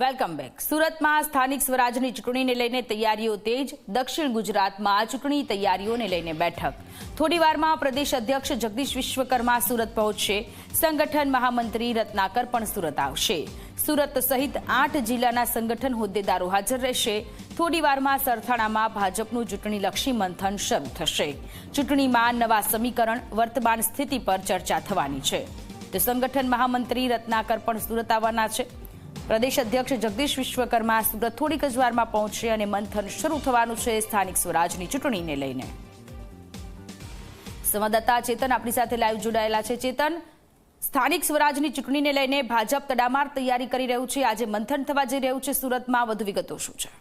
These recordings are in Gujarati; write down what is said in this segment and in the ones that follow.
Welcome back. સુરતમાં સ્થાનિક સ્વરાજની ચૂંટણીને લઈને તૈયારીઓ તેજ। દક્ષિણ ગુજરાતમાં ચૂંટણી તૈયારીઓને લઈને બેઠક। થોડીવારમાં પ્રદેશ અધ્યક્ષ જગદીશ વિશ્વકર્મા સુરત પહોંચશે। સંગઠન મહામંત્રી રત્નાકર પણ સુરત આવશે। સુરત સહિત 8 જિલ્લાના સંગઠન હોદ્દેદારો હાજર રહેશે। થોડીવારમાં સરથાણામાં ભાજપનું ચૂંટણીલક્ષી મંથન શરૂ થશે। ચૂંટણીમાં નવા સમીકરણ, વર્તમાન સ્થિતિ પર ચર્ચા થવાની છે। તો સંગઠન મહામંત્રી રત્નાકર પણ સુરત આવવાના છે। પ્રદેશ અધ્યક્ષ જગદીશ વિશ્વકર્મા સુરત થોડીક જ વારમાં પહોંચશે અને મંથન શરૂ થવાનું છે સ્થાનિક સ્વરાજની ચૂંટણીને લઈને। સંવાદદાતા ચેતન આપણી સાથે લાઈવ જોડાયેલા છે। ચેતન, સ્થાનિક સ્વરાજની ચૂંટણીને લઈને ભાજપ તડામાર તૈયારી કરી રહ્યું છે। આજે મંથન થવા જઈ રહ્યું છે સુરતમાં, વધુ વિગતો શું છે?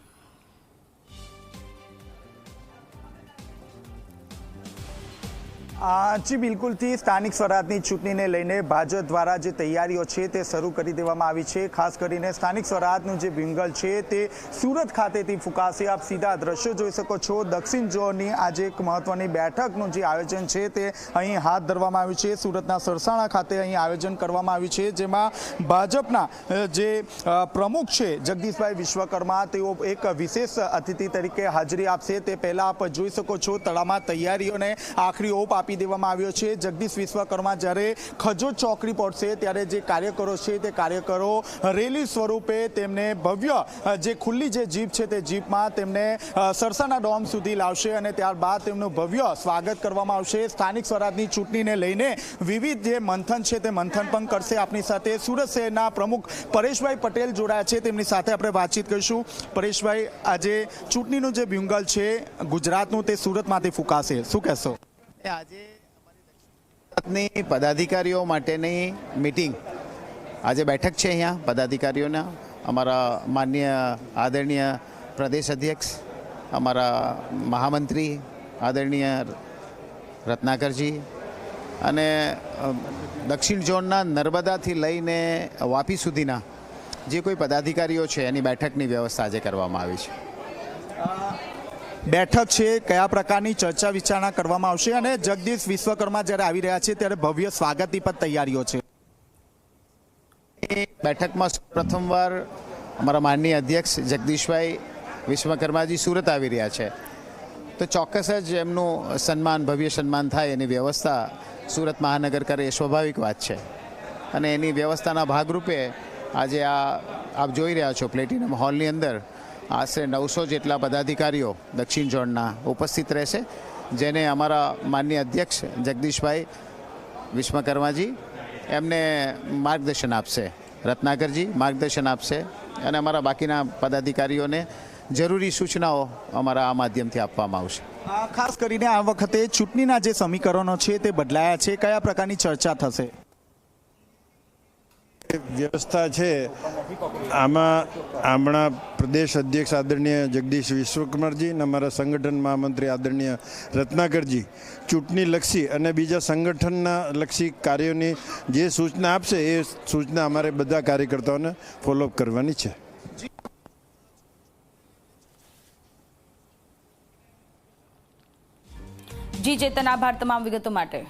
જી બિલકુલથી સ્થાનિક સ્વરાજની ચૂંટણીને લઈને ભાજપ દ્વારા જે તૈયારીઓ છે તે શરૂ કરી દેવામાં આવી છે। ખાસ કરીને સ્થાનિક સ્વરાજનું જે વિંગલ છે તે સુરત ખાતેથી ફૂંકાશે। આપ સીધા દ્રશ્યો જોઈ શકો છો। દક્ષિણ ઝોનની આજે એક મહત્વની બેઠકનું જે આયોજન છે તે અહીં હાથ ધરવામાં આવ્યું છે। સુરતના સરસાણા ખાતે અહીં આયોજન કરવામાં આવ્યું છે, જેમાં ભાજપના જે પ્રમુખ છે જગદીશભાઈ વિશ્વકર્મા, તેઓ એક વિશેષ અતિથિ તરીકે હાજરી આપશે। તે પહેલાં આપ જોઈ શકો છો તડામાર તૈયારીઓને આખરી ઓપ આપી દેવામાં આવ્યો છે। જગદીશ વિશ્વકર્મા જ્યારે ખજોદ ચોકડી પહોંચશે ત્યારે જે કાર્યકરો છે તે કાર્યકરો રેલી સ્વરૂપે તેમને ભવ્ય જે ખુલ્લી જે જીપ છે તે જીપમાં તેમને સરસાના ડોમ સુધી લાવશે અને ત્યારબાદ તેમનું ભવ્ય સ્વાગત કરવામાં આવશે। સ્થાનિક સ્વરાજની ચૂંટણીને લઈને વિવિધ જે મંથન છે તે મંથન પણ કરશે। આપણી સાથે સુરત શહેરના પ્રમુખ પરેશભાઈ પટેલ જોડાયા છે, તેમની સાથે આપણે વાતચીત કરીશું। પરેશભાઈ, આજે ચૂંટણીનું જે વિંગલ છે ગુજરાતનું તે સુરતમાંથી ફૂંકાશે, શું કહેશો? આજે ગુજરાતની પદાધિકારીઓ માટેની મીટિંગ, આજે બેઠક છે અહીંયા પદાધિકારીઓના। અમારા માનનીય આદરણીય પ્રદેશ અધ્યક્ષ, અમારા મહામંત્રી આદરણીય રત્નાકરજી અને દક્ષિણ ઝોનના નર્મદાથી લઈને વાપી સુધીના જે કોઈ પદાધિકારીઓ છે એની બેઠકની વ્યવસ્થા આજે કરવામાં આવી છે। બેઠક છે, કયા પ્રકારની ચર્ચા વિચારણા કરવામાં આવશે અને જગદીશ વિશ્વકર્મા જ્યારે આવી રહ્યા છે ત્યારે ભવ્ય સ્વાગતની પણ તૈયારીઓ છે? બેઠકમાં પ્રથમવાર અમારા માનનીય અધ્યક્ષ જગદીશભાઈ વિશ્વકર્માજી સુરત આવી રહ્યા છે, તો ચોક્કસ જ એમનું સન્માન, ભવ્ય સન્માન થાય એની વ્યવસ્થા સુરત મહાનગર કરે એ સ્વાભાવિક વાત છે। અને એની વ્યવસ્થાના ભાગરૂપે આજે આપ જોઈ રહ્યા છો પ્લેટિનમ હોલની અંદર આશરે 900 જેટલા પદાધિકારીઓ દક્ષિણ ઝોનના ઉપસ્થિત રહેશે, જેને અમારા માનનીય અધ્યક્ષ જગદીશભાઈ વિશ્વકર્માજી એમને માર્ગદર્શન આપશે, રત્નાકરજી માર્ગદર્શન આપશે અને અમારા બાકીના પદાધિકારીઓને જરૂરી સૂચનાઓ અમારા આ માધ્યમથી આપવામાં આવશે। ખાસ કરીને આ વખતે ચૂંટણીના જે સમીકરણો છે તે બદલાયા છે, કયા પ્રકારની ચર્ચા થશે? વ્યવસ્થા છે આમાં આપણા પ્રદેશ અધ્યક્ષ આદરણીય જગદીશ વિશ્વકર્માજી અને અમારા સંગઠન મહામંત્રી આદરણીય રત્નાકરજી ચૂંટણી લક્ષી અને બીજા સંગઠનના લક્ષી કાર્યોની જે સૂચના આપશે એ સૂચના અમારે બધા કાર્યકર્તાઓને ફોલોઅપ કરવાની છે। જી ચેતન, આભાર તમામ વિગતો માટે।